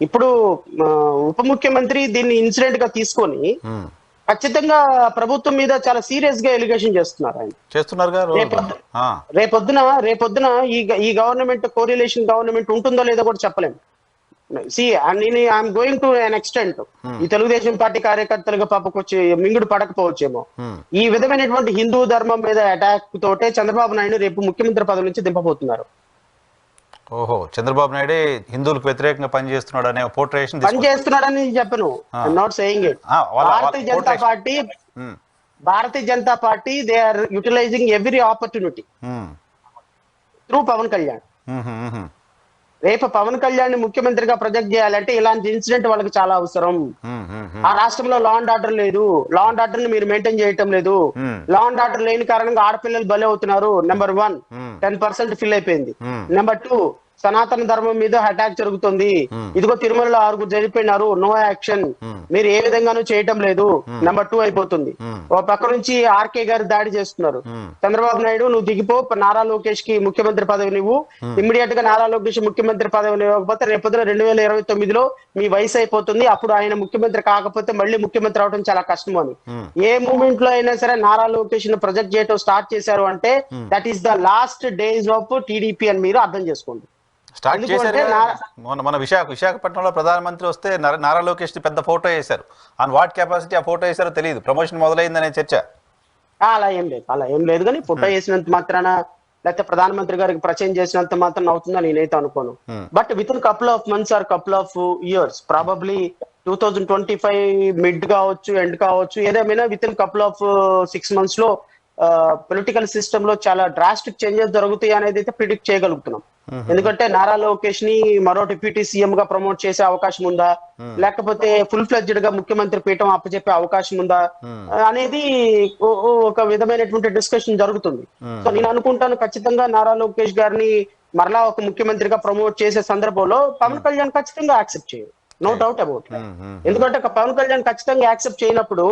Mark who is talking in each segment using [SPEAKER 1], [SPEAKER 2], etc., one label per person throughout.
[SPEAKER 1] ఇప్పుడు ఉప ముఖ్యమంత్రి దీన్ని ఇన్సిడెంట్ గా తీసుకొని ఖచ్చితంగా ప్రభుత్వం మీద చాలా సీరియస్ గా ఎలిగేషన్ చేస్తున్నారు ఆయన. రేపొద్దున ఈ గవర్నమెంట్ కోరిలేషన్ గవర్నమెంట్ ఉంటుందో లేదో కూడా చెప్పలేము. I'm going to an extent. ఈ తెలుగుదేశం పార్టీ కార్యకర్తలుగా పాపకొచ్చి మింగుడు పడకపోవచ్చేమో. ఈ విధమైనటువంటి హిందూ ధర్మం మీద అటాక్ తోటే చంద్రబాబు నాయుడు రేపు ముఖ్యమంత్రి పదవి నుంచి దింపబోతున్నారు.
[SPEAKER 2] ఓహో, చంద్రబాబు నాయుడు హిందువులకు వ్యతిరేకంగా పనిచేస్తున్నాడు అనే పోర్ట్రేషన్
[SPEAKER 1] పనిచేస్తున్నాడని చెప్పను. I'm not saying it. Bharatiya Janata Party they are utilising every opportunity through Pawan Kalyan. రేపు పవన్ కళ్యాణ్ ని ముఖ్యమంత్రిగా ప్రొజెక్ట్ చేయాలంటే ఇలాంటి ఇన్సిడెంట్ వాళ్ళకి చాలా అవసరం. ఆ రాష్ట్రంలో లా అండ్ ఆర్డర్ లేదు. లా అండ్ ఆర్డర్ ని మీరు మెయింటైన్ చేయటం లేదు. లా అండ్ ఆర్డర్ లేని కారణంగా ఆడపిల్లలు బలి అవుతున్నారు. నెంబర్ 1 10% ఫిల్ అయిపోయింది. నెంబర్ 2 సనాతన ధర్మం మీద అటాక్ జరుగుతుంది. ఇదిగో తిరుమలలో 6 జరిపోయినారు, నో యాక్షన్. మీరు ఏ విధంగానూ చేయటం లేదు. నెంబర్ 2 అయిపోతుంది. ఓ పక్క నుంచి ఆర్కే గారు దాడి చేస్తున్నారు. చంద్రబాబు నాయుడు నువ్వు దిగిపో, నారా లోకేష్ కి ముఖ్యమంత్రి పదవి నువ్వు ఇమ్మీడియట్ గా నారా లోకేష్ ముఖ్యమంత్రి పదవి ఇవ్వకపోతే రేపొద్దున 2029లో మీ వయసు అయిపోతుంది. అప్పుడు ఆయన ముఖ్యమంత్రి కాకపోతే మళ్ళీ ముఖ్యమంత్రి అవడం చాలా కష్టం అని. ఏ మూమెంట్ లో అయినా సరే నారా లోకేష్ ను ప్రొజెక్ట్ చేయడం స్టార్ట్ చేశారు అంటే that is the last days of TDP అని మీరు అర్థం చేసుకోండి.
[SPEAKER 2] స్టార్ట్ చేశారు. మన విశాఖపట్నంలో ప్రధానమంత్రి వస్తే నారా లోకేష్ పెద్ద ఫోటో వేశారు. ఆన్ వాట్ కెపాసిటీ ఆ ఫోటో వేశారో తెలియదు. ప్రమోషన్ మొదలైందనే చర్చ.
[SPEAKER 1] అలా ఏం లేదు కానీ ఫోటో వేసినంత మాత్రాన లేకపోతే ప్రధానమంత్రి గారికి పరిచయం చేసినంత మాత్రం అవుతుందని నేనైతే అనుకోను. But with in couple of months or couple of years, probably 2025 mid కావచ్చు, ఎండ్ కావచ్చు, ఏదేమైనా with in couple of 6 months లో పొలిటికల్ సిస్టమ్ లో చాలా డ్రాస్టిక్ చేంజెస్ జరుగుతాయి అనేది అయితే ప్రిడిక్ట్ చేయగలుగుతున్నాం. ఎందుకంటే నారా లోకేష్ ని మరో డిప్యూటీ సీఎం గా ప్రమోట్ చేసే అవకాశం ఉందా, లేకపోతే ఫుల్ ఫ్లెడ్జ్డ్ గా ముఖ్యమంత్రి పీఠం అప్పచెప్పే అవకాశం ఉందా అనేది ఒక విధమైనటువంటి డిస్కషన్ జరుగుతుంది. సో నేను అనుకుంటాను ఖచ్చితంగా నారా లోకేష్ గారిని మరలా ఒక ముఖ్యమంత్రిగా ప్రమోట్ చేసే సందర్భంలో పవన్ కళ్యాణ్ ఖచ్చితంగా యాక్సెప్ట్ చేయరు. No doubt about. ఎందుకంటే పవన్ కళ్యాణ్ ఖచ్చితంగా యాక్సెప్ట్ చేయనప్పుడు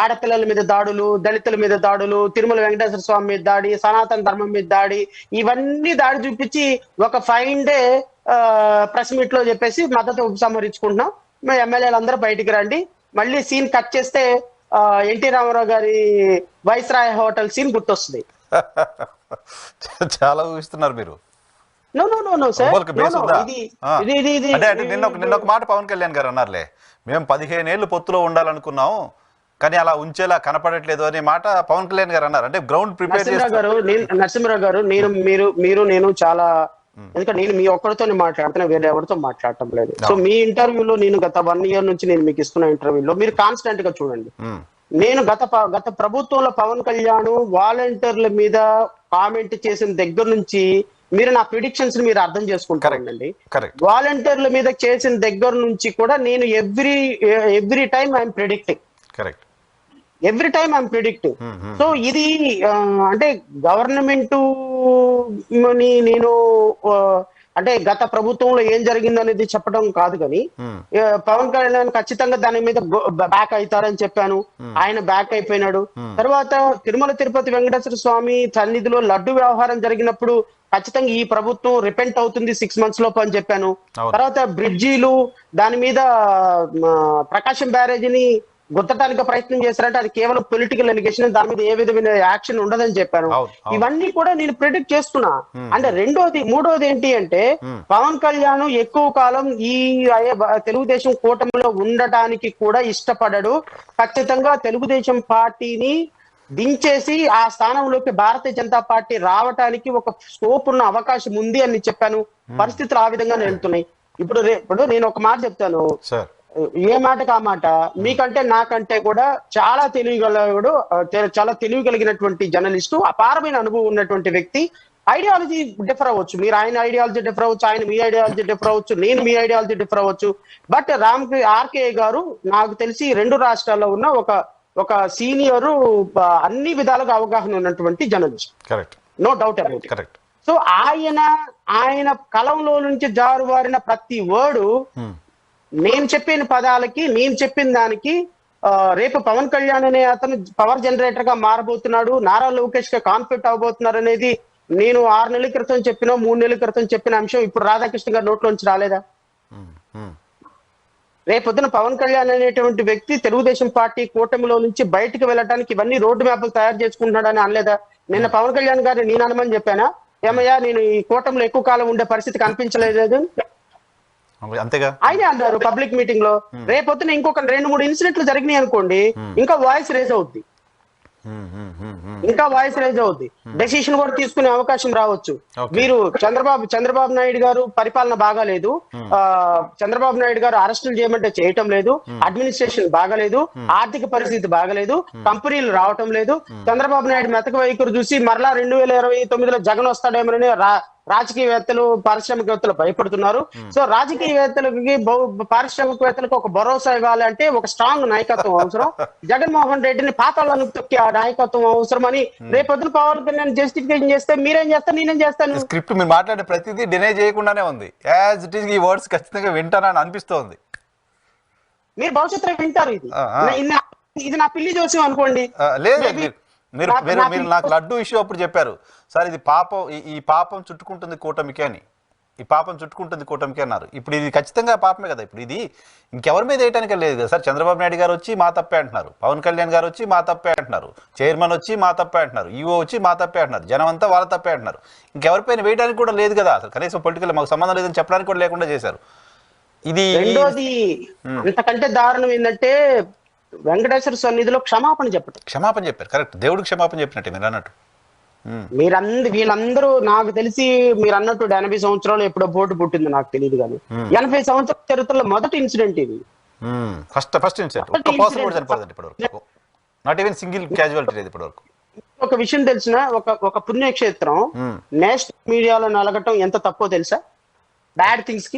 [SPEAKER 1] ఆడపిల్లల మీద దాడులు, దళితుల మీద దాడులు, తిరుమల వెంకటేశ్వర స్వామి మీద దాడి, సనాతన ధర్మం మీద దాడి, ఇవన్నీ దాడి చూపించి ఒక 5 day ప్రెస్ మీట్ లో చెప్పేసి మద్దతు ఉపసంహరించుకుంటున్నాం, మేము ఎమ్మెల్యేలు అందరూ బయటికి రండి. మళ్ళీ సీన్ కట్ చేస్తే ఎన్టీ రామారావు గారి వైస్రాయ్ హోటల్ సీన్ గుర్తొస్తుంది.
[SPEAKER 2] చాలా ఊహిస్తున్నారు మీరు.
[SPEAKER 1] నిన్న
[SPEAKER 2] ఒక మాట పవన్ కళ్యాణ్ గారు అన్నారులే, మేము 15 ఏళ్ళు పొత్తులో ఉండాలనుకున్నాం కానీ అలా ఉంచేలా కనపడట్లేదు అనే మాట పవన్ కళ్యాణ్ గారు అన్నారు. అంటే గ్రౌండ్ ప్రిపేర్
[SPEAKER 1] నరసింహరావు గారు నేను చాలా, ఎందుకంటే నేను మీ ఒక్కరితోనే మాట్లాడుతున్నా, వేరే ఎవరితో మాట్లాడటం లేదు. సో మీ ఇంటర్వ్యూలో నేను గత 1 year నుంచి నేను మీకు ఇస్తున్న ఇంటర్వ్యూలో మీరు కాన్స్టెంట్ గా చూడండి. నేను గత ప్రభుత్వంలో పవన్ కళ్యాణ్ వాలంటీర్ల మీద కామెంట్ చేసిన దగ్గర నుంచి మీరు నా ప్రిడిక్షన్స్ మీరు అర్థం చేసుకుంటారండి. వాలంటీర్ల మీద చేసిన దగ్గర నుంచి కూడా నేను every time I'm predicting. So ఇది అంటే గవర్నమెంట్ నేను అంటే గత ప్రభుత్వంలో ఏం జరిగింది అనేది చెప్పడం కాదు కానీ పవన్ కళ్యాణ్ ఖచ్చితంగా దాని మీద బ్యాక్ అవుతారని చెప్పాను. ఆయన బ్యాక్ అయిపోయినాడు. తర్వాత తిరుమల తిరుపతి వెంకటేశ్వర స్వామి సన్నిధిలో లడ్డు వ్యవహారం జరిగినప్పుడు ఖచ్చితంగా ఈ ప్రభుత్వం రిపెంట్ అవుతుంది 6 months లోపు అని చెప్పాను. తర్వాత బ్రిడ్జీలు దాని మీద ప్రకాశం బ్యారేజీని గుర్తడానికి ప్రయత్నం చేశారంటే అది కేవలం పొలిటికల్ ఎలిగేషన్, దాని మీద ఏ విధమైన యాక్షన్ ఉండదని చెప్పాను. ఇవన్నీ కూడా నేను ప్రిడిక్ట్ చేస్తున్నా. అంటే మూడోది ఏంటి అంటే పవన్ కళ్యాణ్ ఎక్కువ కాలం ఈ తెలుగుదేశం కూటమిలో ఉండటానికి కూడా ఇష్టపడడు. ఖచ్చితంగా తెలుగుదేశం పార్టీని దించేసి ఆ స్థానంలోకి భారతీయ జనతా పార్టీ రావటానికి ఒక స్కోప్ ఉన్న అవకాశం ఉంది అని చెప్పాను. పరిస్థితులు ఆ విధంగానే వెళ్తున్నాయి. ఇప్పుడు నేను ఒక మాట చెప్తాను, ఏ మాటకు ఆ మాట. మీకంటే నాకంటే కూడా చాలా తెలివి కలిగినటువంటి జర్నలిస్టు, అపారమైన అనుభవం ఉన్నటువంటి వ్యక్తి. ఐడియాలజీ డిఫర్ అవ్వచ్చు, మీరు ఆయన ఐడియాలజీ డిఫర్ అవ్వచ్చు, ఆయన మీ ఐడియాలజీ డిఫర్ అవ్వచ్చు, నేను మీ ఐడియాలజీ డిఫర్ అవ్వచ్చు. బట్ ఆర్కే గారు నాకు తెలిసి 2 రాష్ట్రాల్లో ఉన్న ఒక సీనియర్, అన్ని విధాలుగా అవగాహన ఉన్నటువంటి journalist. No doubt about it. So ఆయన కలంలో నుంచి జారువారిన ప్రతి వర్డ్ నేను చెప్పిన పదాలకి, నేను చెప్పిన దానికి రేపు పవన్ కళ్యాణ్ అనే అతను పవర్ జనరేటర్ గా మారబోతున్నాడు, నారా లోకేష్ గా కాన్ఫిట్ అవబోతున్నారు అనేది నేను 6 నెలల క్రితం చెప్పిన 3 నెలల క్రితం చెప్పిన అంశం ఇప్పుడు రాధాకృష్ణ గారి నోట్లోంచి రాలేదా?
[SPEAKER 2] ఉమ్, ఉమ్,
[SPEAKER 1] రేపొద్దున పవన్ కళ్యాణ్ అనేటువంటి వ్యక్తి తెలుగుదేశం పార్టీ కూటమిలో నుంచి బయటకు వెళ్ళడానికి ఇవన్నీ రోడ్డు మ్యాప్లు తయారు చేసుకుంటున్నాడని అనలేదా? నిన్న పవన్ కళ్యాణ్ గారిని నేను అనమని చెప్పానా? ఏమయ్యా నేను ఈ కూటమిలో ఎక్కువ కాలం ఉండే పరిస్థితి కనిపించలేదు
[SPEAKER 2] అంతేగా.
[SPEAKER 1] ఆయనే అన్నారు పబ్లిక్ మీటింగ్ లో. రేపొద్దున ఇంకొక 2-3 ఇన్సిడెంట్లు జరిగినాయి అనుకోండి, ఇంకా వాయిస్ రేజ్ అవుద్ది, ఇంకా వాయిస్ రైజ్ అవుద్ది, డెసిషన్ కూడా తీసుకునే అవకాశం రావచ్చు. మీరు చంద్రబాబు నాయుడు గారు పరిపాలన బాగాలేదు, చంద్రబాబు నాయుడు గారు అరెస్టులు చేయమంటే చేయటం లేదు, అడ్మినిస్ట్రేషన్ బాగాలేదు, ఆర్థిక పరిస్థితి బాగాలేదు, కంపెనీలు రావటం లేదు. చంద్రబాబు నాయుడు మెతక వైఖరి చూసి మరలా 2029లో జగన్ వస్తాడేమోనని రాజకీయవేత్తలు పారిశ్రామికవేత్తలు భయపడుతున్నారు. సో రాజకీయవేత్తలకి పారిశ్రామికవేత్తలకు ఒక భరోసా ఇవ్వాలంటే ఒక స్ట్రాంగ్ నాయకత్వం అవసరం. జగన్మోహన్ రెడ్డిని పాతాళాన్ని తొక్కి ఆ నాయకత్వం అవసరమని రేపొద్దున పవన్ కళ్యాణ్ జస్టిఫికేషన్ చేస్తే మీరేం చేస్తారు, నేనేం చేస్తాను?
[SPEAKER 2] స్క్రిప్ట్ మీరు మాట్లాడే ప్రతిదీ డినై చేయకుండానే ఉంది. యాజ్ ఇట్ ఈస్ ఈ వర్డ్స్ ఖచ్చితంగా వింటానని అనిపిస్తోంది.
[SPEAKER 1] మీరు భవిష్యత్తులో వింటారు. ఇది నా పిల్లి జోస్యం అనుకోండి.
[SPEAKER 2] లేదు, మీరు నాకు లడ్డు ఇష్యూ అప్పుడు చెప్పారు సార్, ఇది పాపం, ఈ పాపం చుట్టుకుంటుంది కూటమికి అని, ఈ పాపం చుట్టుకుంటుంది కూటమికి అన్నారు. ఇప్పుడు ఇది ఖచ్చితంగా పాపమే కదా. ఇప్పుడు ఇది ఇంకెవరి మీద వేయటానికి లేదు కదా సార్. చంద్రబాబు నాయుడు గారు వచ్చి మా తప్పే అంటున్నారు, పవన్ కళ్యాణ్ గారు వచ్చి మా తప్పే అంటున్నారు, చైర్మన్ వచ్చి మా తప్పే అంటున్నారు, ఈఓ వచ్చి మా తప్పే అంటున్నారు, జనం అంతా వాళ్ళ తప్పే అంటున్నారు. ఇంకెవరిపైన వేయడానికి కూడా లేదు కదా అసలు. కనీసం పొలిటికల్ మాకు సంబంధం లేదని చెప్పడానికి కూడా లేకుండా చేశారు. ఇది
[SPEAKER 1] రెండోది అంతకంటే దారుణం ఏంటంటే వెంకటేశ్వర సన్నిధిలో క్షమాపణ
[SPEAKER 2] చెప్పారు. కరెక్ట్, దేవుడికి క్షమాపణ చెప్పినట్టే మీరు అన్నట్టు.
[SPEAKER 1] వీళ్ళందరూ నాకు తెలిసి మీరు అన్నట్టు 80 సంవత్సరాలు ఎప్పుడో బోటు పుట్టింది నాకు తెలియదు కానీ 80 సంవత్సరాల చరిత్రలో మొదటి ఇన్సిడెంట్ ఇది.
[SPEAKER 2] First incident. ఒక్క పర్సన్ కూడా చనిపోలేదు ఇప్పటివరకు. నాట్ ఈవెన్ సింగిల్ క్యాజువాలిటీ లేదు ఇప్పటివరకు.
[SPEAKER 1] ఒక విషయం తెలిసిన ఒక పుణ్యక్షేత్రం నేషనల్ మీడియాలో నలగటం ఎంత తప్పో తెలుసా? బ్యాడ్ థింగ్స్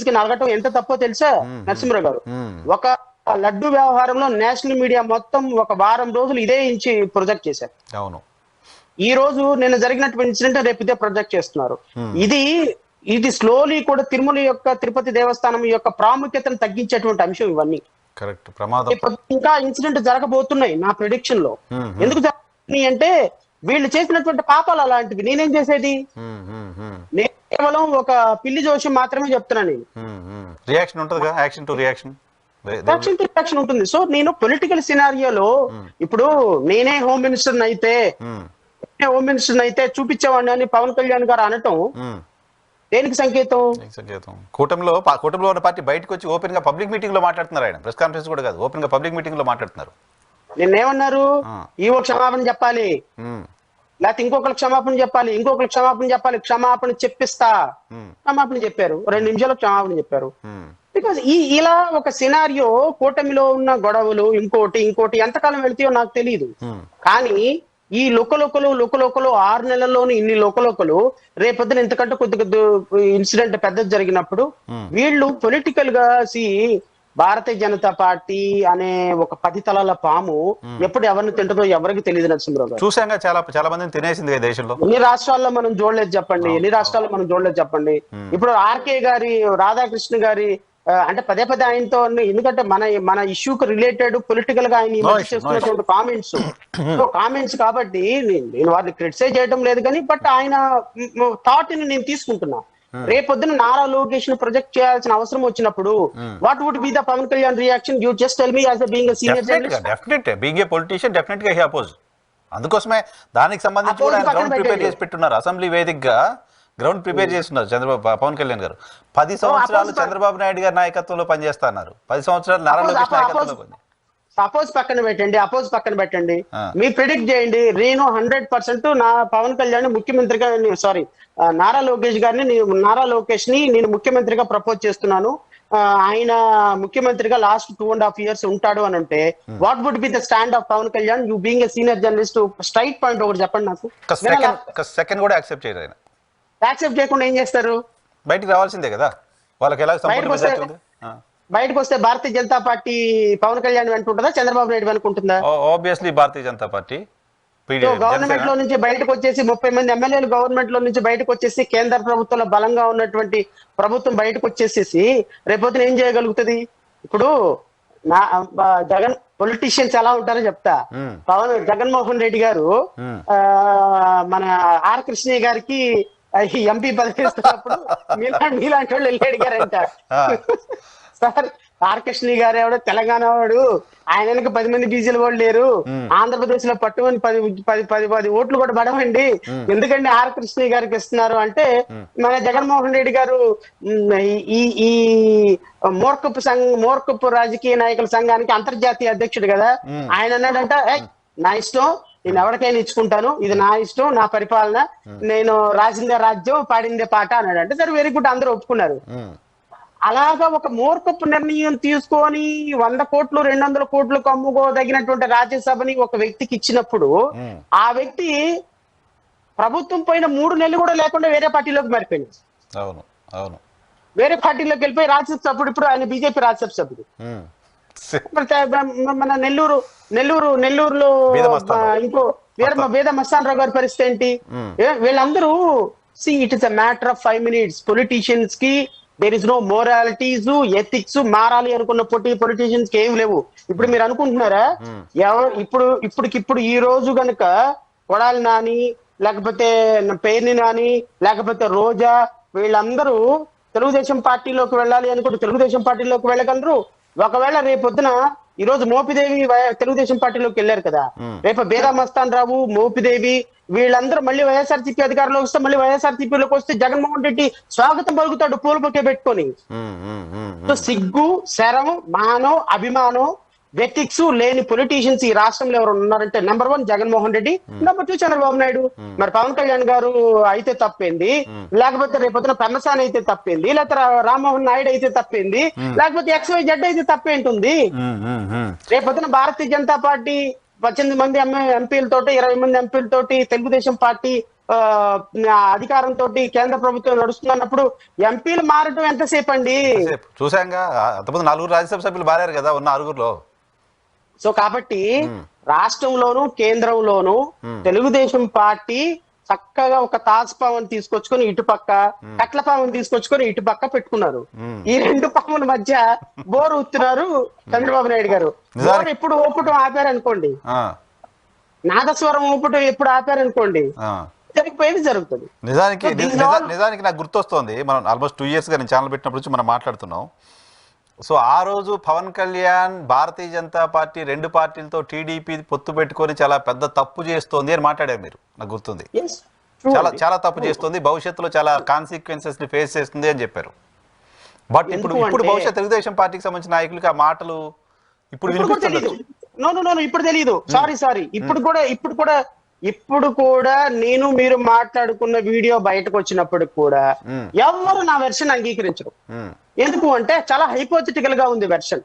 [SPEAKER 1] కి నలగటం ఎంత తప్పో తెలుసా నరసింహరావు గారు? ఒక లడ్డు వ్యవహారంలో నేషనల్ మీడియా మొత్తం ఒక వారం రోజులు ఇదే ఇంచి ప్రొజెక్ట్ చేశారు.
[SPEAKER 2] అవును,
[SPEAKER 1] ఈ రోజు నిన్న జరిగినటువంటి ఇన్సిడెంట్ రేపు ఇదే ప్రొజెక్ట్ చేస్తున్నారు. ఇది స్లోలీ కూడా తిరుపతి దేవస్థానం యొక్క ప్రాముఖ్యతను తగ్గించేటువంటి అంశం ఇవన్నీ.
[SPEAKER 2] కరెక్ట్, ప్రమాదం.
[SPEAKER 1] ఇంకా ఇన్సిడెంట్ జరగబోతున్నాయి నా ప్రెడిక్షన్ లో. ఎందుకు జరుగుతున్నాయి అంటే వీళ్ళు చేసినటువంటి పాపాలు అలాంటివి. నేనేం చేసేది? నేను కేవలం ఒక పిల్లి జోషం మాత్రమే చెప్తున్నాను. నేను
[SPEAKER 2] రియాక్షన్ ఉంటుంది, యాక్షన్ టు రియాక్షన్
[SPEAKER 1] ఉంటుంది. సో నేను పొలిటికల్ సినారియోలో ఇప్పుడు నేనే హోమ్ మినిస్టర్ అయితే చూపించేవాడిని అని పవన్ కళ్యాణ్ గారు అనటం దేనికి సంకేతం?
[SPEAKER 2] కూటమిలో ఉన్న పార్టీ బయటకు వచ్చి ఓపెన్ గా పబ్లిక్ మీటింగ్ లో మాట్లాడుతున్నారు. ఆయన ప్రెస్ కాన్ఫరెన్స్ కూడా కాదు, ఓపెన్ గా పబ్లిక్ మీటింగ్ లో మాట్లాడుతున్నారు.
[SPEAKER 1] నిన్నేమన్నారు? ఈవో క్షమాపణ చెప్పాలి, లేకపోతే ఇంకొకరికి క్షమాపణ చెప్పాలి, క్షమాపణ చెప్పిస్తా. క్షమాపణ చెప్పారు, 2 నిమిషాలు క్షమాపణ చెప్పారు. బికాస్ ఇలా ఒక సినారియో కూటమిలో ఉన్న గొడవలు ఇంకోటి ఎంతకాలం వెళ్తాయో నాకు తెలియదు. కానీ ఈ లుకలుకలు 6 నెలల్లోని ఇన్ని లుకలుకలు రేపొద్దున ఇంతకంటే కొద్దిగా ఇన్సిడెంట్ పెద్దది జరిగినప్పుడు వీళ్ళు పొలిటికల్ గా భారతీయ జనతా పార్టీ అనే ఒక 10 తలాల పాము ఎప్పుడు ఎవరిని తింటుందో ఎవరికి తెలియదు నరసింహరావు గారు.
[SPEAKER 2] చూసాగా చాలా మందిని తినేసింది దేశంలో.
[SPEAKER 1] ఎన్ని రాష్ట్రాల్లో మనం చూడలేదు చెప్పండి. ఇప్పుడు ఆర్కే గారి, రాధాకృష్ణ గారి అంటే పదే ఆయనతో, ఎందుకంటే మన ఇష్యూకి రిలేటెడ్ పొలిటికల్ గా ఆయన చేస్తున్నటువంటి కామెంట్స్ కాబట్టి నేను వారిని క్రిటిసైజ్ చేయడం లేదు కానీ బట్ ఆయన థాట్ ని నేను తీసుకుంటున్నా. రేపొద్దున నారా లోకేష్ ని ప్రొజెక్ట్ చేయాల్సిన అవసరం వచ్చినప్పుడు what would be the Pawan Kalyan reaction? You just tell me as being a senior journalist.
[SPEAKER 2] Definitely being a politician definitely he oppose. అందుకోసమే దానికి సంబంధించి కూడా గ్రౌండ్ ప్రిపేర్ చేసి పెట్టున్నారు. అసెంబ్లీ వేదికగా గ్రౌండ్ ప్రిపేర్ చేస్తున్నారు పవన్ కళ్యాణ్ గారు. 10 సంవత్సరాలు చంద్రబాబు నాయుడు గారి నాయకత్వంలో పనిచేస్తున్నారు, 10 సంవత్సరాలు నారా లోకేష్ నాయకత్వంలో.
[SPEAKER 1] అపోజ్ పక్కన పెట్టండి, మీ ప్రిడిక్ట్ చేయండి. నేను 100% నా పవన్ కళ్యాణ్ ముఖ్యమంత్రిగా, నారా లోకేష్ ని నేను ముఖ్యమంత్రిగా ప్రపోజ్ చేస్తున్నాను. ఆయన ముఖ్యమంత్రిగా లాస్ట్ 2.5 years ఉంటాడు అని అంటే what would be the stand of Pawan Kalyan? You being a senior journalist straight point ఒకటి చెప్పండి నాకు.
[SPEAKER 2] సెకండ్ కూడా యాక్సెప్ట్ చేయరు. ఆయన
[SPEAKER 1] యాక్సెప్ట్ చేయకుండా ఏం చేస్తారు?
[SPEAKER 2] బయటికి రావాల్సిందే కదా వాళ్ళకి. ఎలా
[SPEAKER 1] బయటకు వస్తే భారతీయ జనతా పార్టీ పవన్ కళ్యాణ్ వెనుకుంటుందా, చంద్రబాబు నాయుడు వెనుకుంటుందా?
[SPEAKER 2] ఆబ్వియస్లీ భారతీయ జనతా పార్టీ.
[SPEAKER 1] గవర్నమెంట్ లో నుంచి బయటకు వచ్చేసి 30 మంది ఎమ్మెల్యేలు గవర్నమెంట్ లో నుంచి బయటకు వచ్చేసి కేంద్ర ప్రభుత్వంలో బలంగా ఉన్నటువంటి ప్రభుత్వం బయటకు వచ్చేసేసి రేపొద్దున ఏం చేయగలుగుతుంది? ఇప్పుడు జగన్ పొలిటీషియన్స్ ఎలా ఉంటారో చెప్తా. జగన్మోహన్ రెడ్డి గారు ఆ మన ఆర్ కృష్ణయ్య గారికి ఎంపీ పదవి ఇస్తున్నప్పుడు మీలాంటి వాళ్ళు వెళ్ళి అడిగారంట, సార్ ఆర్ కృష్ణయ్య గారు ఎవడో తెలంగాణ వాడు, ఆయన వెనక 10 మంది బీసీలు కూడా లేరు, ఆంధ్రప్రదేశ్ లో పట్టుమని 10 ఓట్లు కూడా పడవండి, ఎందుకంటే ఆర్ కృష్ణయ్య గారికి ఇస్తున్నారు అంటే, మన జగన్మోహన్ రెడ్డి గారు ఈ ఈ మూర్ఖపు రాజకీయ నాయకుల సంఘానికి అంతర్జాతీయ అధ్యక్షుడు కదా, ఆయన అన్నాడంట, నా ఇష్టం, నేను ఎవరికైనా ఇచ్చుకుంటాను, ఇది నా ఇష్టం, నా పరిపాలన, నేను రాసిందే రాజ్యం పాడిందే పాట అన్నాడు. అంటే సరే, వెరీ గుడ్, అందరూ ఒప్పుకున్నారు. అలాగా ఒక మూర్ఖపు నిర్ణయం తీసుకొని 100 కోట్లు 200 కోట్లకు అమ్ముకోదగినటువంటి రాజ్యసభని ఒక వ్యక్తికి ఇచ్చినప్పుడు, ఆ వ్యక్తి ప్రభుత్వం పైన 3 నెలలు కూడా లేకుండా వేరే పార్టీలోకి మారిపోయింది.
[SPEAKER 2] అవును, అవును,
[SPEAKER 1] వేరే పార్టీలోకి వెళ్ళిపోయి రాజ్యసభ సభ్యుడు, ఇప్పుడు ఆయన బీజేపీ రాజ్యసభ సభ్యుడు. మన నెల్లూరులో ఇంకో వేద మస్తాన్ రావు గారి పరిస్థితి ఏంటి? వీళ్ళందరూ it is a matter of 5 minutes. Politicians కి దేర్ ఇస్ నో మోరాలిటీస్, ఎథిక్స్, మారాలి అనుకున్న పొలిటీషియన్స్ కి ఏం లేవు. ఇప్పుడు మీరు అనుకుంటున్నారా, ఇప్పుడు ఈ రోజు గనుక కొడాలి నాని, లేకపోతే పేర్ని నాని, లేకపోతే రోజా, వీళ్ళందరూ తెలుగుదేశం పార్టీలోకి వెళ్ళాలి అనుకుంటే తెలుగుదేశం పార్టీలోకి వెళ్ళగలరు. ఒకవేళ రేపొద్దున ఈ రోజు మోపిదేవి తెలుగుదేశం పార్టీలోకి వెళ్ళారు కదా, రేపు బేదా మస్తాన్ రావు, మోపిదేవి, వీళ్ళందరూ మళ్ళీ వైఎస్ఆర్సీపీ అధికారంలోకి వస్తే, మళ్ళీ వైఎస్ఆర్సీపీలోకి వస్తే జగన్మోహన్ రెడ్డి స్వాగతం పలుకుతాడు పూల బొకే పెట్టుకొని. సిగ్గు, శరం, మానం, అభిమానం, ఎథిక్స్ లేని పొలిటీషియన్స్ ఈ రాష్ట్రంలో ఎవరు ఉన్నారంటే, నెంబర్ 1 జగన్మోహన్ రెడ్డి, నెంబర్ 2 చంద్రబాబు నాయుడు. మరి పవన్ కళ్యాణ్ గారు అయితే తప్పింది, లేకపోతే రేపొద్దున పెమ్మసాని అయితే తప్పింది, లేకపోతే రామ్మోహన్ నాయుడు అయితే తప్పింది, లేకపోతే XYZ అయితే తప్పేంటుంది. రేపొద్దున భారతీయ జనతా పార్టీ 18 మంది ఎంపీలతోటి 20 మంది ఎంపీలతోటి తెలుగుదేశం పార్టీ అధికారంతో కేంద్ర ప్రభుత్వం నడుస్తున్నప్పుడు ఎంపీలు మారటం ఎంతసేపు అండి?
[SPEAKER 2] చూసాంగా, అంతమంది 4 రాజ్యసభ సభ్యులు మారారు కదా ఉన్న 6గురిలో.
[SPEAKER 1] సో కాబట్టి రాష్ట్రంలోను కేంద్రంలోను తెలుగుదేశం పార్టీ చక్కగా ఒక తాజ్పావన్ తీసుకొచ్చుకొని ఇటుపక్క, కట్లపావన్ తీసుకొచ్చుకొని ఇటుపక్క పెట్టుకున్నారు. ఈ 2 పాముల మధ్య బోరు ఉత్తున్నారు చంద్రబాబు నాయుడు గారు. బోరు ఎప్పుడు ఊపటం ఆపారనుకోండి, నాదస్వరం ఊపటం ఎప్పుడు ఆపారనుకోండి, జరిగిపోయేది జరుగుతుంది.
[SPEAKER 2] నిజానికి నాకు గుర్తొస్తోంది, మనం ఆల్మోస్ట్ 2 years గా నేను ఛానల్ పెట్టినప్పటి నుంచి మనం మాట్లాడుతున్నాం. సో ఆ రోజు పవన్ కళ్యాణ్ భారతీయ జనతా పార్టీ 2 పార్టీలతో టీడీపీ పొత్తు పెట్టుకొని చాలా పెద్ద తప్పు చేస్తోంది అని మాట్లాడారు మీరు, నాకు గుర్తుంది. చాలా తప్పు చేస్తుంది, భవిష్యత్తులో చాలా కాన్సిక్వెన్సెస్ ని ఫేస్ చేస్తుంది అని చెప్పారు. బట్ ఇప్పుడు భవిష్యత్ తెలుగుదేశం పార్టీకి సంబంధించిన నాయకులకి ఆ మాటలు ఇప్పుడు
[SPEAKER 1] ఇప్పుడు తెలియదు. సారీ, ఇప్పుడు కూడా నేను మీరు మాట్లాడుకున్న వీడియో బయటకు వచ్చినప్పుడు కూడా ఎవరు నా వెర్షన్ అంగీకరించరు. ఎందుకు అంటే చాలా హైపోథెటికల్ గా ఉంది వెర్షన్.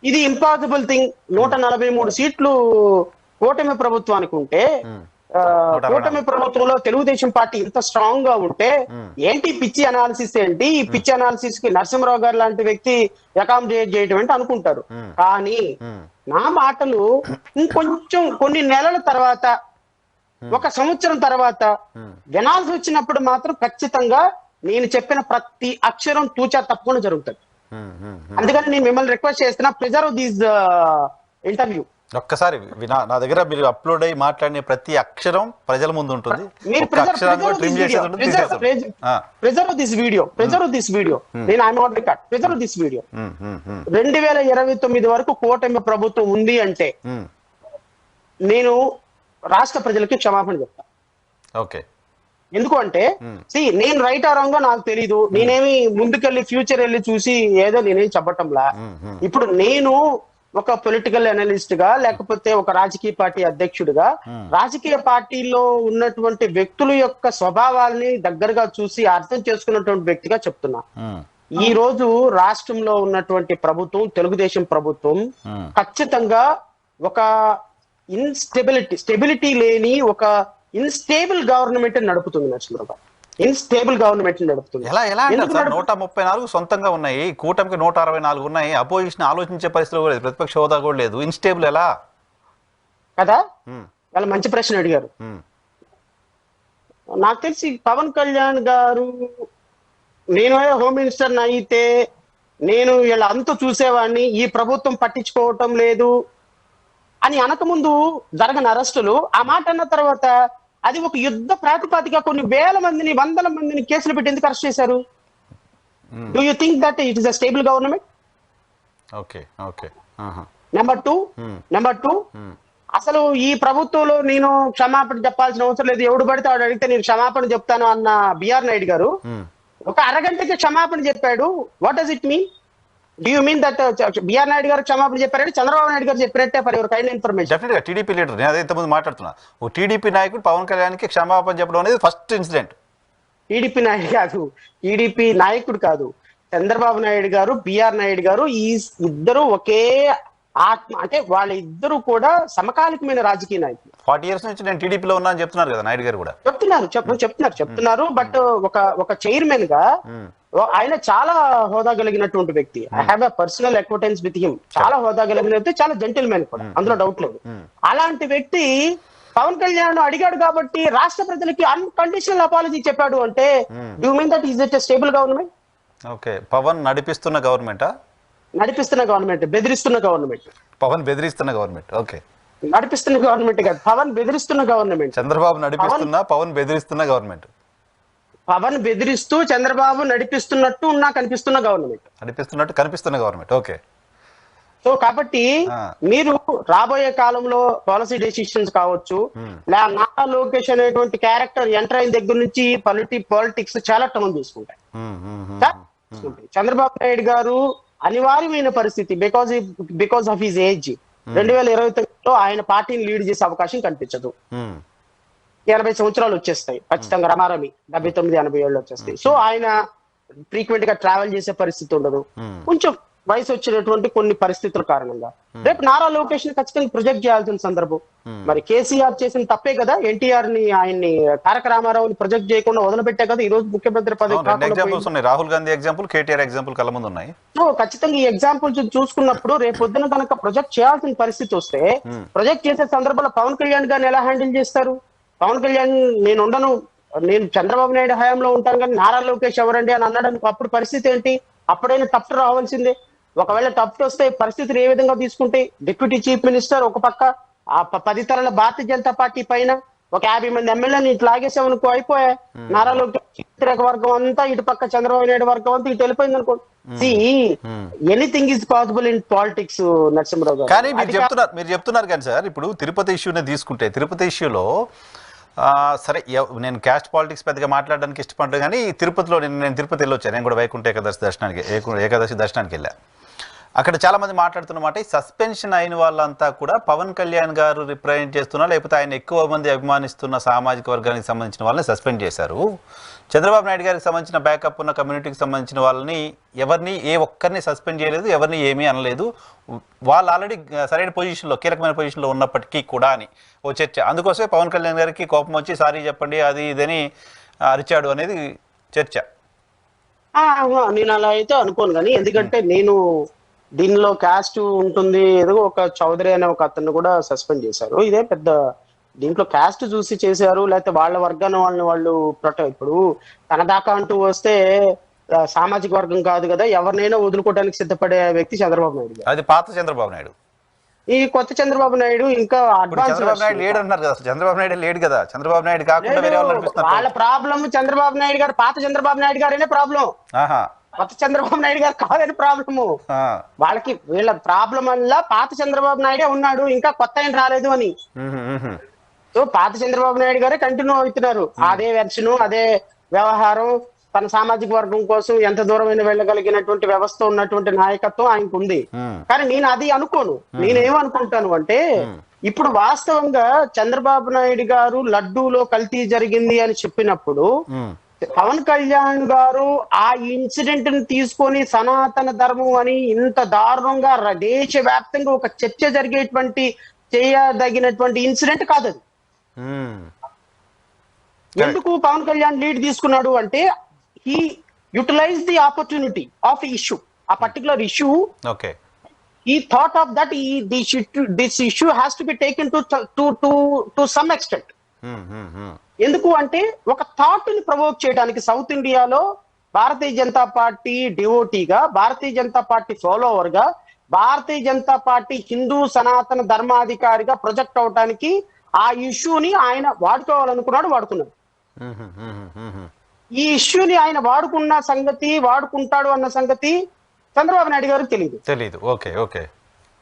[SPEAKER 1] ఇది ఇంపాసిబుల్ థింగ్. 143 సీట్లు కూటమి ప్రభుత్వానికి ఉంటే, కూటమి ప్రభుత్వంలో తెలుగుదేశం పార్టీ ఇంత స్ట్రాంగ్ గా ఉంటే ఏంటి పిచ్చి అనాలిసిస్ ఏంటి? ఈ పిచ్చి అనాలిసిస్ కి నరసింహరావు గారు లాంటి వ్యక్తి అకామిడేట్ చేయడం అంటే అనుకుంటారు. కానీ నా మాటలు ఇంకొంచెం కొన్ని నెలల తర్వాత, 1 సంవత్సరం తర్వాత వినాల్సి వచ్చినప్పుడు మాత్రం ఖచ్చితంగా నేను చెప్పిన ప్రతి అక్షరం తూచా తప్పకుండా జరుగుతుంది. అందుకని నేను మిమ్మల్ని రిక్వెస్ట్ చేస్తున్నా, ప్రిజర్వ్ దిస్ ఇంటర్వ్యూ.
[SPEAKER 2] ఒక్కసారి నా దగ్గర మీరు అప్లోడ్ అయ్యి మాట్లాడిన ప్రతి అక్షరం ప్రజల ముందు ఉంటుంది.
[SPEAKER 1] Preserve this video. నేను I not record. Preserve this video. 2029 వరకు కూటమి ప్రభుత్వం ఉంది అంటే నేను రాష్ట్ర ప్రజలకి క్షమాపణ చెప్తా.
[SPEAKER 2] ఓకే.
[SPEAKER 1] ఎందుకు అంటే నేను రైట్ ఆ రాంగ్ నాకు తెలీదు. నేనేమి ముందుకెళ్ళి ఫ్యూచర్ వెళ్ళి చూసి ఏదో నేనేం చెప్పటంలా. ఇప్పుడు నేను ఒక పొలిటికల్ అనలిస్ట్ గా, లేకపోతే ఒక రాజకీయ పార్టీ అధ్యక్షుడిగా, రాజకీయ పార్టీలో ఉన్నటువంటి వ్యక్తుల యొక్క స్వభావాల్ని దగ్గరగా చూసి అర్థం చేసుకున్నటువంటి వ్యక్తిగా చెప్తున్నా. ఈ రోజు రాష్ట్రంలో ఉన్నటువంటి ప్రభుత్వం, తెలుగుదేశం ప్రభుత్వం ఖచ్చితంగా ఒక స్టెబిలిటీ లేని ఒక ఇన్స్టేబుల్ గవర్నమెంట్ నడుపుతుంది. నరసింహరావు ఇన్స్టేబుల్ గవర్నమెంట్ నడుపుతుంది.
[SPEAKER 2] ఎలా 134 సొంతంగా ఉన్నాయి, కూటమికి 164 ఉన్నాయి, అపోజిషన్ ఆలోచించే పరిస్థితులు కూడా లేదు, ప్రతిపక్ష హోదా కూడా లేదు, ఇన్స్టేబుల్ ఎలా
[SPEAKER 1] కదా? వాళ్ళ మంచి ప్రశ్న అడిగారు. నాకు తెలిసి పవన్ కళ్యాణ్ గారు నేను హోమ్ మినిస్టర్ అయితే నేను వీళ్ళ అంతు చూసేవాడిని, ఈ ప్రభుత్వం పట్టించుకోవటం లేదు అని అనకముందు జరగని అరెస్టులు, ఆ మాట అన్న తర్వాత అది ఒక యుద్ధ ప్రాతిపదిక కొన్ని వేల మందిని, వందల మందిని కేసులు పెట్టి ఎందుకు అరెస్ట్ చేశారు? Do you think that it is a stable government?
[SPEAKER 2] Okay okay.
[SPEAKER 1] Number two అసలు ఈ ప్రభుత్వంలో నేను క్షమాపణ చెప్పాల్సిన అవసరం లేదు, ఎవడు పడితే వాడు అడిగితే నేను క్షమాపణ చెప్తాను అన్న బిఆర్ నాయుడు గారు ఒక అరగంటకి క్షమాపణ చెప్పాడు. What does it mean? Do you mean that BR Naidu గారు క్షమాపణ చెప్పారంటే చంద్రబాబు నాయుడు గారు చెప్పినట్టే for your kind information?
[SPEAKER 2] Definite గా టీడీపీ లీడర్, నేను అదే ఇంతకుముందు మాట్లాడుతున్నా, ఓ టీడీపీ నాయకుడు పవన్ కళ్యాణ్కి క్షమాపణ చెప్పడం అనేది ఫస్ట్ ఇన్సిడెంట్.
[SPEAKER 1] టీడీపీ నాయుడు కాదు, టీడీపీ నాయకుడు కాదు, చంద్రబాబు నాయుడు గారు, బిఆర్ నాయుడు గారు, ఈ ఇద్దరు ఒకే ఆత్మ, అంటే వాళ్ళ ఇద్దరు కూడా సమకాలికమైన రాజకీయ నాయకులు.
[SPEAKER 2] 40 years నుంచి నేను టీడీపీలో ఉన్నా అని చెప్తున్నారు కదా నాయుడు గారు కూడా.
[SPEAKER 1] చెప్తున్నారు బట్ ఒక చైర్మన్ గా ఆయన చాలా హోదా కలిగినటువంటి వ్యక్తి. I have a personal acquaintance with him. చాలా హోదా కలిగిన వ్యక్తి, చాలా జెంటిల్మెన్ కూడా, అందులో డౌట్ లేదు. అలాంటి వ్యక్తి పవన్ కళ్యాణ్ అడిగాడు కాబట్టి రాష్ట్ర ప్రజలకి అన్కండిషనల్ అపాలజీ చెప్పాడు అంటే do mean that is it a stable government?
[SPEAKER 2] Okay, Pawan నడిపిస్తున్న గవర్నమెంటా?
[SPEAKER 1] నడిపిస్తున్న గవర్నమెంట్, బెదిరిస్తున్న గవర్నమెంట్.
[SPEAKER 2] పవన్ బెదిరిస్తున్న గవర్నమెంట్. ఓకే,
[SPEAKER 1] నడిపిస్తున్న గవర్నమెంట్ కాదు, పవన్ బెదిరిస్తున్న గవర్నమెంట్.
[SPEAKER 2] చంద్రబాబు నడిపిస్తున్న, పవన్ బెదిరిస్తున్న గవర్నమెంట్.
[SPEAKER 1] పవన్ బెదిరిస్తూ చంద్రబాబు నడిపిస్తున్నట్టు కనిపిస్తున్న గవర్నమెంట్.
[SPEAKER 2] నడిపిస్తున్నట్టు కనిపిస్తున్న గవర్నమెంట్. ఓకే.
[SPEAKER 1] సో కాబట్టి మీరు రాబోయే కాలంలో పాలసీ డెసిషన్స్ కావచ్చు, నారా లోకేష్ అనేటువంటి క్యారెక్టర్ ఎంటర్ అయిన దగ్గర నుంచి పాలిటిక్స్ చాలా టర్న్ తీసుకుంటాయి. చంద్రబాబు నాయుడు గారు అనివార్యమైన పరిస్థితి బికాస్ ఆఫ్ హిజ్ ఏజ్ 2029లో ఆయన పార్టీని లీడ్ చేసే అవకాశం కనిపించదు. 80 సంవత్సరాలు వచ్చేస్తాయి ఖచ్చితంగా, రమారమి 79-80 ఏళ్ళు వచ్చేస్తాయి. సో ఆయన ఫ్రీక్వెంట్ గా ట్రావెల్ చేసే పరిస్థితి ఉండదు. కొంచెం వయసు వచ్చినటువంటి కొన్ని పరిస్థితుల కారణంగా రేపు నారా లోకేష్ ని ఖచ్చితంగా ప్రొజెక్ట్ చేయాల్సిన సందర్భం. మరి కేసీఆర్ చేసిన తప్పే కదా, ఎన్టీఆర్ ని, ఆయన్ని, తారక రామారావుని ప్రొజెక్ట్ చేయకుండా వదిలిపెట్టే కదా ఈ రోజు ముఖ్యమంత్రి పదవి.
[SPEAKER 2] రాహుల్ గాంధీ ఎగ్జాంపుల్, కేటీఆర్ ఎగ్జాంపుల్ కళ్ళ ముందు ఉన్నాయి.
[SPEAKER 1] సో ఖచ్చితంగా ఈ ఎగ్జాంపుల్స్ చూసుకున్నప్పుడు రేపు పొద్దున కనుక ప్రొజెక్ట్ చేయాల్సిన పరిస్థితి వస్తే ప్రొజెక్ట్ చేసే సందర్భంలో పవన్ కళ్యాణ్ గారిని ఎలా హ్యాండిల్ చేస్తారు? పవన్ కళ్యాణ్ నేను చంద్రబాబు నాయుడు హయాంలో ఉంటాను కానీ నారా లోకేష్ ఎవరండి అని అన్నాడు, అప్పుడు పరిస్థితి ఏంటి? అప్పుడైనా టఫ్ రావాల్సిందే. ఒకవేళ టఫ్ వస్తే పరిస్థితులు ఏ విధంగా తీసుకుంటే డిప్యూటీ చీఫ్ మినిస్టర్ ఒక పక్క, ఆ 10 తరాల భారతీయ జనతా పార్టీ పైన ఒక 50 మంది ఎమ్మెల్యేని ఇట్లా లాగేసామనుకో అయిపోయా. నారా లోకేష్ వ్యతిరేక వర్గం అంతా ఇటు పక్క, చంద్రబాబు నాయుడు వర్గం అంతా ఇటు వెళ్ళిపోయింది అనుకో. Anything is possible in politics Narasimharao గారు.
[SPEAKER 2] కానీ మీరు చెప్తున్నారు కానీ సార్, ఇప్పుడు తిరుపతి ఇష్యూనే తీసుకుంటే, తిరుపతి ఇష్యూలో సరే నేను క్యాస్ట్ పాలిటిక్స్ పెద్దగా మాట్లాడడానికి ఇష్టపడ్డా, కానీ తిరుపతిలో నేను తిరుపతి వెళ్ళొచ్చాను. నేను కూడా వైకుంఠ ఏకాదశి దర్శనానికి వెళ్ళా. అక్కడ చాలా మంది మాట్లాడుతున్నమాట, ఈ సస్పెన్షన్ అయిన వాళ్ళంతా కూడా పవన్ కళ్యాణ్ గారు రిప్రజెంట్ చేస్తున్నా, లేకపోతే ఆయన ఎక్కువ మంది అభిమానిస్తున్న సామాజిక వర్గానికి సంబంధించిన వాళ్ళని సస్పెండ్ చేశారు. చంద్రబాబు నాయుడు గారికి సంబంధించిన బ్యాకప్ ఉన్న కమ్యూనిటీకి సంబంధించిన వాళ్ళని ఎవరిని, ఏ ఒక్కరిని సస్పెండ్ చేయలేదు, ఎవరిని ఏమీ అనలేదు. వాళ్ళు ఆల్రెడీ సరైన పొజిషన్లో, కీలకమైన పొజిషన్లో ఉన్నప్పటికీ కూడా అని ఓ చర్చ. అందుకోసమే పవన్ కళ్యాణ్ గారికి కోపం వచ్చి సారీ చెప్పండి అది ఇదని అరిచాడు అనేది చర్చ.
[SPEAKER 1] నేను అలా అయితే అనుకోను కానీ, ఎందుకంటే నేను దీనిలో క్యాస్ట్ ఉంటుంది, ఏదో ఒక చౌదరి అనే ఒక అతన్ని కూడా సస్పెండ్ చేశారు. ఇదే పెద్ద, దీంట్లో క్యాస్ట్ చూసి చేశారు, లేకపోతే వాళ్ళ వర్గాన్ని వాళ్ళు ఇప్పుడు తన దాకా అంటూ వస్తే సామాజిక వర్గం కాదు కదా, ఎవరినైనా వదులుకోవడానికి సిద్ధపడే వ్యక్తి చంద్రబాబు నాయుడు.
[SPEAKER 2] అది పాత చంద్రబాబు నాయుడు.
[SPEAKER 1] ఈ కొత్త చంద్రబాబు నాయుడు ఇంకా అడ్వాన్స్.
[SPEAKER 2] చంద్రబాబు నాయుడు లేడు అన్నారు కదా, చంద్రబాబు నాయుడు లేడు కదా, చంద్రబాబు నాయుడు కాకుండా వేరే వాళ్ళు అనిపిస్తున్నారు.
[SPEAKER 1] వాళ్ళ ప్రాబ్లం చంద్రబాబు నాయుడు గారు, పాత చంద్రబాబు నాయుడు గారేనే ప్రాబ్లం, కొత్త చంద్రబాబు నాయుడు గారు కాదని ప్రాబ్లము. వాళ్ళకి వీళ్ళ ప్రాబ్లం వల్ల పాత చంద్రబాబు నాయుడే ఉన్నాడు, ఇంకా కొత్త ఆయన రాలేదు అని. సో పాత చంద్రబాబు నాయుడు గారే కంటిన్యూ అవుతున్నారు, అదే వెర్షన్, అదే వ్యవహారం. తన సామాజిక వర్గం కోసం ఎంత దూరమైన వెళ్ళగలిగినటువంటి వ్యవస్థ ఉన్నటువంటి నాయకత్వం ఆయనకు ఉంది. కానీ నేను అది అనుకోను. నేనేమనుకుంటాను అంటే, ఇప్పుడు వాస్తవంగా చంద్రబాబు నాయుడు గారు లడ్డూలో కల్తీ జరిగింది అని చెప్పినప్పుడు పవన్ కళ్యాణ్ గారు ఆ ఇన్సిడెంట్ ని తీసుకొని సనాతన ధర్మం అని ఇంత దారుణంగా దేశవ్యాప్తంగా ఒక చర్చ జరిగేటువంటి, చేయదగినటువంటి ఇన్సిడెంట్ కాదు అది. ఎందుకు పవన్ కళ్యాణ్ లీడ్ తీసుకున్నాడు అంటే, he utilized the opportunity of the issue, a particular issue.
[SPEAKER 2] Okay.
[SPEAKER 1] He thought of that this issue has to be taken to some extent. ఎందుకు అంటే ఒక థాట్ ని ప్రొవోక్ చేయడానికి సౌత్ ఇండియాలో భారతీయ జనతా పార్టీ డివోటీగా, భారతీయ జనతా పార్టీ ఫాలోవర్ గా, భారతీయ Janata party Hindu సనాతన ధర్మాధికారిగా project అవటానికి ఆ ఇష్యూని ఆయన వాడుకోవాలనుకున్నాడు, వాడుకున్నాడు. ఈ ఇష్యూని ఆయన వాడుకుంటాడు అన్న సంగతి చంద్రబాబు నాయుడు గారికి తెలియదు.
[SPEAKER 2] Okay okay.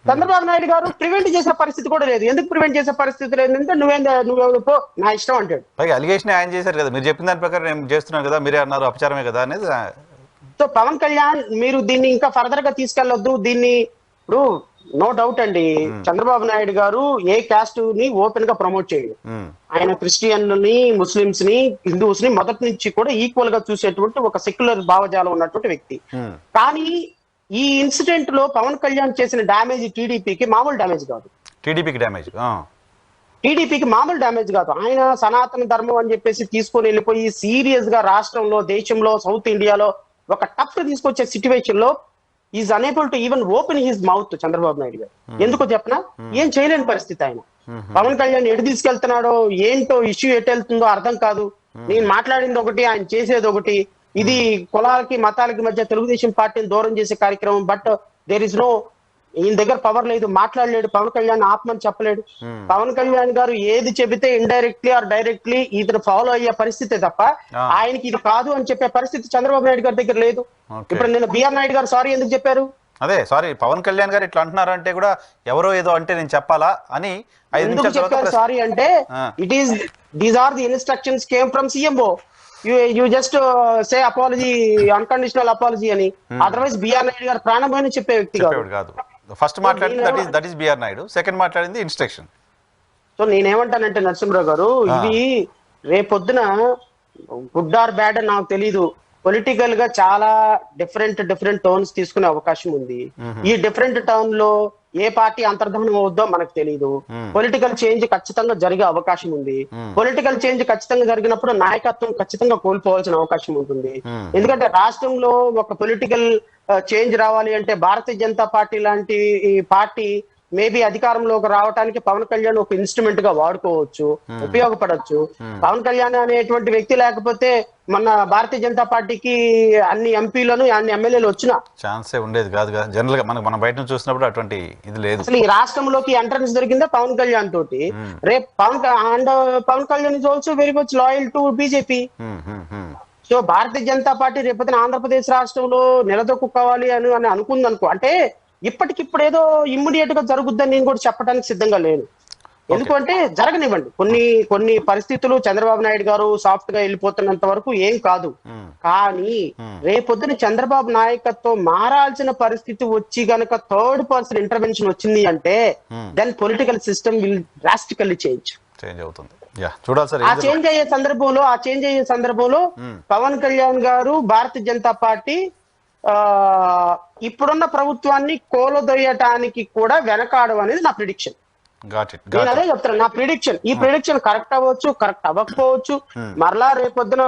[SPEAKER 1] చంద్రబాబు నాయుడు గారు ప్రివెంట్ చేసే పరిస్థితి కూడా లేదు. ఎందుకు ప్రివెంట్ చేసే పరిస్థితి లేదంటే నువ్వు పో, నా ఇష్టం అంటాడు.
[SPEAKER 2] పైగా అలిగేషన్ ఆయన చేశారు కదా, మీరు చెప్పిన దాని ప్రకారం నేను చేస్తున్నాను కదా, మీరే అన్నారు అపచారమే కదా అనేది.
[SPEAKER 1] సో పవన్ కళ్యాణ్ మీరు దీన్ని ఇంకా ఫర్దర్ గా తీసుకెళ్లొద్దు. దీన్ని ఇప్పుడు నో డౌట్ అండి, చంద్రబాబు నాయుడు గారు ఏ క్యాస్ట్ ని ఓపెన్ గా ప్రమోట్ చేయడు. ఆయన క్రిస్టియన్లని, ముస్లింస్ ని, హిందూస్ ని మొదటి నుంచి కూడా ఈక్వల్ గా చూసేటువంటి ఒక సెక్యులర్ భావజాలం ఉన్నటువంటి వ్యక్తి. కానీ ఈ ఇన్సిడెంట్ లో పవన్ కళ్యాణ్ చేసిన డ్యామేజ్ టీడీపీకి మామూలు డ్యామేజ్ కాదు. టీడీపీకి మామూలు డ్యామేజ్ కాదు. ఆయన సనాతన ధర్మం అని చెప్పేసి తీసుకొని వెళ్ళిపోయి సీరియస్ గా రాష్ట్రంలో, దేశంలో, సౌత్ ఇండియాలో ఒక టఫ్ తీసుకొచ్చే సిచ్యువేషన్ లో is unable to even open his mouth Chandrababu Naidu గారు. ఎందుకో చెప్పనా, ఏం చేయలేని పరిస్థితి ఆయన. పవన్ కళ్యాణ్ ఎటు తీసుకెళ్తున్నాడో ఏంటో, ఇష్యూ ఎటు వెళ్తుందో అర్థం కాదు. నేను మాట్లాడింది ఒకటి, ఆయన చేసేది ఒకటి. ఇది కులాలకి మతాలకి మధ్య తెలుగుదేశం పార్టీని దూరం చేసే కార్యక్రమం. బట్ దేర్ ఇస్ నో, ఈయన దగ్గర పవర్ లేదు, మాట్లాడలేడు. పవన్ కళ్యాణ్ ఆత్మని చెప్పలేడు. పవన్ కళ్యాణ్ గారు ఏది చెబితే ఇండైరెక్ట్లీ ఆర్ డైరెక్ట్లీ ఇతను ఫాలో అయ్యే పరిస్థితి తప్ప ఆయనకి ఇది కాదు అని చెప్పే పరిస్థితి చంద్రబాబు నాయుడు గారి దగ్గర లేదు. ఇప్పుడు నేను బిఆర్ నాయుడు గారు సారీ ఎందుకు చెప్పారు?
[SPEAKER 2] అదే సారీ పవన్ కళ్యాణ్ గారు ఇట్లా అంటున్నారంటే కూడా ఎవరో ఏదో అంటే నేను చెప్పాలా అని
[SPEAKER 1] ఎందుకు చెప్పారు సారీ అంటే, it is these are the instructions came from CMO. You just say apology, unconditional apology అని. అదర్వైజ్ బిఆర్ నాయుడు గారు ప్రాణమైన చెప్పే వ్యక్తి కాదు.
[SPEAKER 2] ఫస్ట్ మాట్లాడింది that is BR Naidu, second మాట్లాడింది ఇన్స్ట్రక్షన్.
[SPEAKER 1] సో నేనేమంటానంటే నరసింహరావు గారు, ఇది రేపొద్దున గుడ్ ఆర్ బ్యాడ్ అని నాకు తెలీదు. పొలిటికల్ గా చాలా డిఫరెంట్ టోన్స్ తీసుకునే అవకాశం ఉంది. ఈ డిఫరెంట్ టర్న్ లో ఏ పార్టీ అంతర్ధానం అవుద్దో మనకు తెలియదు. పొలిటికల్ చేంజ్ ఖచ్చితంగా జరిగే అవకాశం ఉంది. పొలిటికల్ చేంజ్ ఖచ్చితంగా జరిగినప్పుడు నాయకత్వం ఖచ్చితంగా కోల్పోవాల్సిన అవకాశం ఉంటుంది. ఎందుకంటే రాష్ట్రంలో ఒక పొలిటికల్ చేంజ్ రావాలి అంటే భారతీయ జనతా పార్టీ లాంటి ఈ పార్టీ మేబీ అధికారంలోకి రావడానికి పవన్ కళ్యాణ్ ఒక ఇన్స్ట్రుమెంట్ గా వాడుకోవచ్చు, ఉపయోగపడవచ్చు. పవన్ కళ్యాణ్ అనేటువంటి వ్యక్తి లేకపోతే మన భారతీయ జనతా పార్టీకి అన్ని ఎంపీలను, అన్ని ఎమ్మెల్యేలు వచ్చిన
[SPEAKER 2] ఛాన్సే ఉండేది కాదు కదా. జనరల్ గా మనం బయట నుంచి చూసినప్పుడు అటువంటి ఇది లేదు.
[SPEAKER 1] అసలు ఈ రాష్ట్రంలోకి ఎంట్రన్స్ దొరికిందా పవన్ కళ్యాణ్ తోటి. రేపు Pawan Kalyan is also very much loyal to BJP. So Bharatiya Janata party రేపొద్దున ఆంధ్రప్రదేశ్ రాష్ట్రంలో నిలదొక్కుకోవాలి అని అనుకుందనుకో, అంటే ఇప్పటికిప్పుడు ఏదో ఇమ్మీడియట్ గా జరుగుద్దని నేను కూడా చెప్పడానికి సిద్ధంగా లేను. ఎందుకంటే జరగనివ్వండి, కొన్ని పరిస్థితులు చంద్రబాబు నాయుడు గారు సాఫ్ట్ గా వెళ్ళిపోతున్నంత వరకు ఏం కాదు. కానీ రేపొద్దున చంద్రబాబు నాయకత్వం మారాల్సిన పరిస్థితి వచ్చి గనక థర్డ్ పర్సన్ ఇంటర్వెన్షన్ వచ్చింది అంటే then political system will drastically change
[SPEAKER 2] అవుతుంది.
[SPEAKER 1] ఆ చేంజ్ అయ్యే సందర్భంలో పవన్ కళ్యాణ్ గారు, భారతీయ జనతా పార్టీ ఇప్పుడున్న ప్రభుత్వాన్ని కోలదొయ్యటానికి కూడా వెనకాడడం అనేది నా ప్రిడిక్షన్. నేను అదే చెప్తాను, నా ప్రిడిక్షన్. ఈ ప్రిడిక్షన్ కరెక్ట్ అవ్వచ్చు, కరెక్ట్ అవ్వకపోవచ్చు. మరలా రేపొద్దున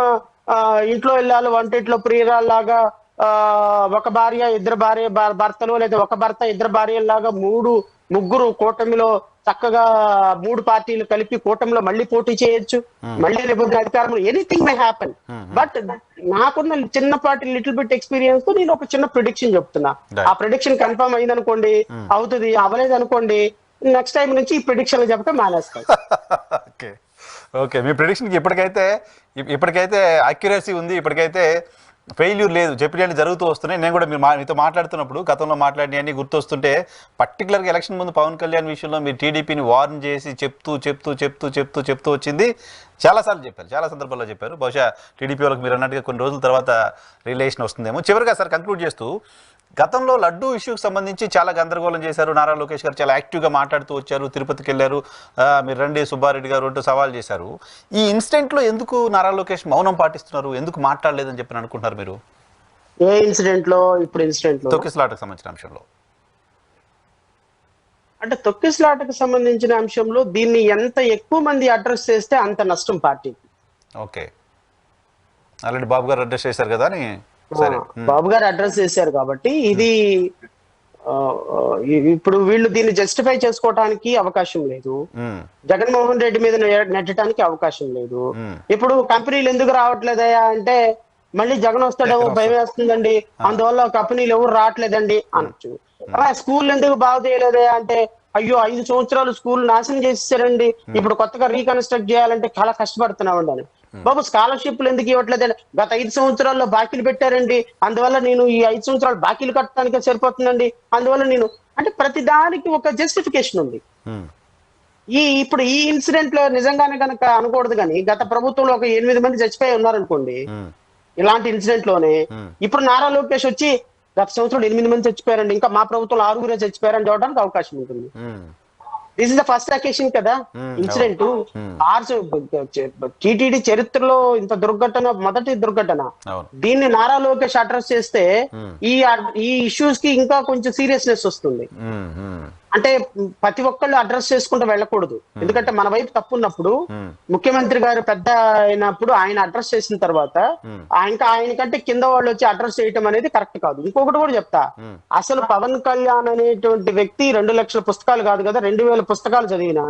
[SPEAKER 1] ఇంట్లో వెళ్ళాలి వంటింట్లో ప్రియురాల్లాగా ఒక భార్య ఇద్దరు భర్తలు, లేదా ఒక భర్త ఇద్దరు భార్యలాగా ముగ్గురు కూటమిలో చక్కగా 3 పార్టీలు కలిపి కూటమిలో మళ్ళీ పోటీ చేయొచ్చు. మళ్ళీ రేపు అధికారంలో ఎనీథింగ్ మే హ్యాపెన్. బట్ నాకున్న చిన్నపాటి లిటిల్ బిట్ ఎక్స్పీరియన్స్ తో నేను ఒక చిన్న ప్రిడిక్షన్ చెప్తున్నా. ఆ ప్రిడిక్షన్ కన్ఫర్మ్ అయింది అనుకోండి అవుతుంది, అవ్వలేదు అనుకోండి నెక్స్ట్ టైం నుంచి ఈ ప్రిడిక్షన్ చెప్పడం మానేస్తాను.
[SPEAKER 2] ఓకే, మీ ప్రిడిక్షన్ ఇప్పటికైతే అక్యురసీ ఉంది, ఇప్పటికైతే ఫెయిల్యూర్ లేదు. చెప్పినవి జరుగుతూ వస్తున్నాయి. నేను కూడా మీతో మాట్లాడుతున్నప్పుడు గతంలో మాట్లాడినవన్నీ గుర్తొస్తుంటే, పర్టికులర్గా ఎలక్షన్ ముందు పవన్ కళ్యాణ్ విషయంలో మీరు టీడీపీని వార్న్ చేసి చెప్తూ వచ్చింది చాలాసార్లు చెప్పారు, చాలా సందర్భాల్లో చెప్పారు. బహుశా టీడీపీ వాళ్ళకి మీరు అన్నట్టుగా కొన్ని రోజుల తర్వాత రిలేషన్ వస్తుందేమో. చివరిగా సార్ కంక్లూడ్ చేస్తూ, గతంలో లడ్డూ ఇష్యూకి సంబంధించి చాలా గందరగోళం చేశారు. నారా లోకేష్ గారు చాలా యాక్టివ్గా మాట్లాడుతూ వచ్చారు. తిరుపతికి వెళ్ళారు, మీరు రండి సుబ్బారెడ్డి గారు అంటూ సవాల్ చేశారు. ఈ ఇన్సిడెంట్లో ఎందుకు నారా లోకేష్ మౌనం పాటిస్తున్నారు, ఎందుకు మాట్లాడలేదని చెప్పి అనుకుంటున్నారు మీరు?
[SPEAKER 1] ఏ ఇన్సిడెంట్ లో? ఇప్పుడు ఇన్సిడెంట్ లో
[SPEAKER 2] తొక్కిసలాటకు సంబంధించిన అంశంలో.
[SPEAKER 1] అంటే తొక్కిసలాటకు సంబంధించిన అంశంలో దీన్ని ఎంత ఎక్కువ మంది అడ్రస్ చేస్తే అంత నష్టం పార్టీకి.
[SPEAKER 2] ఓకే, ఆల్రెడీ బాబు గారు అడ్రస్ చేశారు కదా అని.
[SPEAKER 1] బాబు గారు అడ్రస్ చేశారు కాబట్టి ఇది ఇప్పుడు వీళ్ళు దీన్ని జస్టిఫై చేసుకోవడానికి అవకాశం లేదు. జగన్మోహన్ రెడ్డి మీద నెట్టడానికి అవకాశం లేదు. ఇప్పుడు కంపెనీలు ఎందుకు రావట్లేదయా అంటే మళ్ళీ జగన్ వస్తాడేమో భయం వేస్తుందండి, అందువల్ల కంపెనీలు ఎవరు రావట్లేదండి అనొచ్చు. స్కూల్ ఎందుకు బాగు చేయలేదే అంటే, అయ్యో 5 సంవత్సరాలు స్కూల్ నాశనం చేసేసారండి, ఇప్పుడు కొత్తగా రీకన్స్ట్రక్ట్ చేయాలంటే చాలా కష్టపడుతున్నామండి అని. బాబు స్కాలర్షిప్లు ఎందుకు ఇవ్వట్లేదండి, గత 5 సంవత్సరాల్లో బాకీలు పెట్టారండి, అందువల్ల నేను ఈ 5 సంవత్సరాలు బాకీలు కట్టడానికే సరిపోతుందండి, అందువల్ల నేను అంటే ప్రతి దానికి ఒక జస్టిఫికేషన్ ఉంది. ఇప్పుడు ఈ ఇన్సిడెంట్ లో నిజంగానే కనుక అనకూడదు, కానీ గత ప్రభుత్వంలో ఒక 8 మంది చచ్చిపోయి ఉన్నారనుకోండి ఇలాంటి ఇన్సిడెంట్ లోనే, ఇప్పుడు నారా లోకేష్ వచ్చి గత సంవత్సరం 8 మంది చచ్చిపోయారండి, ఇంకా మా ప్రభుత్వంలో 6 చచ్చిపోయారని చూడడానికి అవకాశం ఉంటుంది. This is the first occasion కదా ఇన్సిడెంట్. టీటీడీ చరిత్రలో ఇంత దుర్ఘటన మొదటి దుర్ఘటన. దీన్ని నారా లోకేష్ అడ్రస్ చేస్తే ఈ ఇష్యూస్ కి ఇంకా కొంచెం సీరియస్నెస్ వస్తుంది. అంటే ప్రతి ఒక్కళ్ళు అడ్రస్ చేసుకుంటూ వెళ్ళకూడదు, ఎందుకంటే మన వైపు తప్పు ఉన్నప్పుడు ముఖ్యమంత్రి గారు పెద్ద అయినప్పుడు ఆయన అడ్రస్ చేసిన తర్వాత ఇంకా ఆయనకంటే కింద వాళ్ళు వచ్చి అడ్రస్ చేయటం అనేది కరెక్ట్ కాదు. ఇంకొకటి కూడా చెప్తా, అసలు పవన్ కళ్యాణ్ అనేటువంటి వ్యక్తి 2 లక్షల పుస్తకాలు కాదు కదా, 2000 పుస్తకాలు చదివినా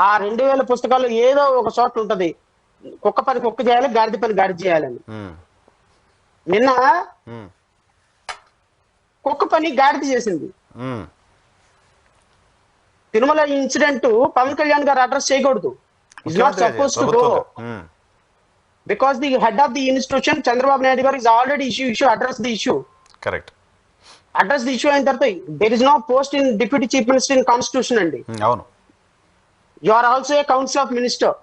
[SPEAKER 1] ఆ 2000 పుస్తకాలు ఏదో ఒక చోట ఉంటది కుక్క పని కుక్క చేయాలి, గాడిద పని గాడిద చేయాలని. నిన్న కుక్క పని గాడిద చేసింది. తిరుమల ఇన్సిడెంట్ పవన్ కళ్యాణ్ గారు అడ్రస్ చేయకూడదు, is not suppose to go, because the head of the institution Chandrababu Naidu garu is already issue address the issue.
[SPEAKER 2] Correct.
[SPEAKER 1] Address the issue అయిన తర్వాత there is no post in deputy chief minister in constitution అండి.
[SPEAKER 2] అవును.
[SPEAKER 1] You are also a council of minister.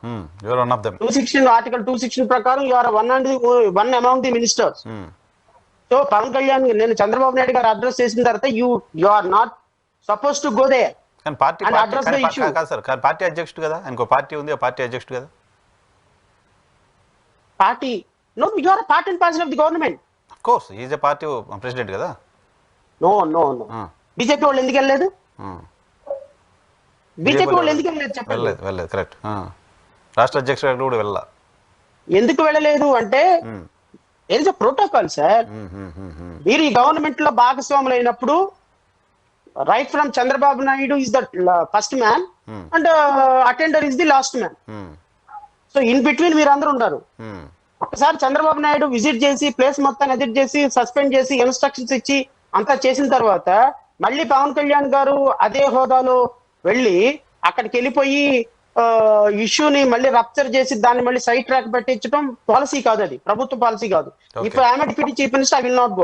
[SPEAKER 2] You are one of them. 216
[SPEAKER 1] article 216 ప్రకారం you are one among the ministers. So Pawan Kalyan నేను చంద్రబాబు నాయుడు గారు address చేసిన తర్వాత you are not suppose to go there.
[SPEAKER 2] కానీ party కాదు sir, party అధ్యక్షుడు కదా, ఇంకో పార్టీ ఉంది, ఆ పార్టీ అధ్యక్షుడు కదా.
[SPEAKER 1] Party no, you are part and parcel of the government.
[SPEAKER 2] Of course he is a party president కదా.
[SPEAKER 1] నో బీజేపీ వాళ్ళు ఎందుకు వెళ్ళలేదు? బీజేపీ వాళ్ళు ఎందుకు వెళ్ళలేదు చెప్పండి.
[SPEAKER 2] వెళ్ళలేదు. కరెక్ట్. రాష్ట్ర అధ్యక్షుడు కూడా వెళ్ళా.
[SPEAKER 1] ఎందుకు వెళ్ళలేదు అంటే ఏదో ప్రోటోకాల్ సార్. మీరు ఈ గవర్నమెంట్ లో భాగస్వాములు అయినప్పుడు right from Chandrababu Naidu is the first man and attender is the last man. So in between మీరు అందరూ ఉన్నారు. ఒకసారి చంద్రబాబు నాయుడు విజిట్ చేసి ప్లేస్ మొత్తాన్ని ఎడిట్ చేసి సస్పెండ్ చేసి ఇన్స్ట్రక్షన్స్ ఇచ్చి అంతా చేసిన తర్వాత మళ్ళీ పవన్ కళ్యాణ్ గారు అదే హోదాలో వెళ్ళి అక్కడికి వెళ్ళిపోయి ఇష్యూని మళ్ళీ రప్చర్ చేసి దాన్ని మళ్ళీ సైడ్ ట్రాక్ పెట్టించడం పాలసీ కాదు, అది ప్రభుత్వ పాలసీ కాదు. If I'm deputy chief minister I will not go.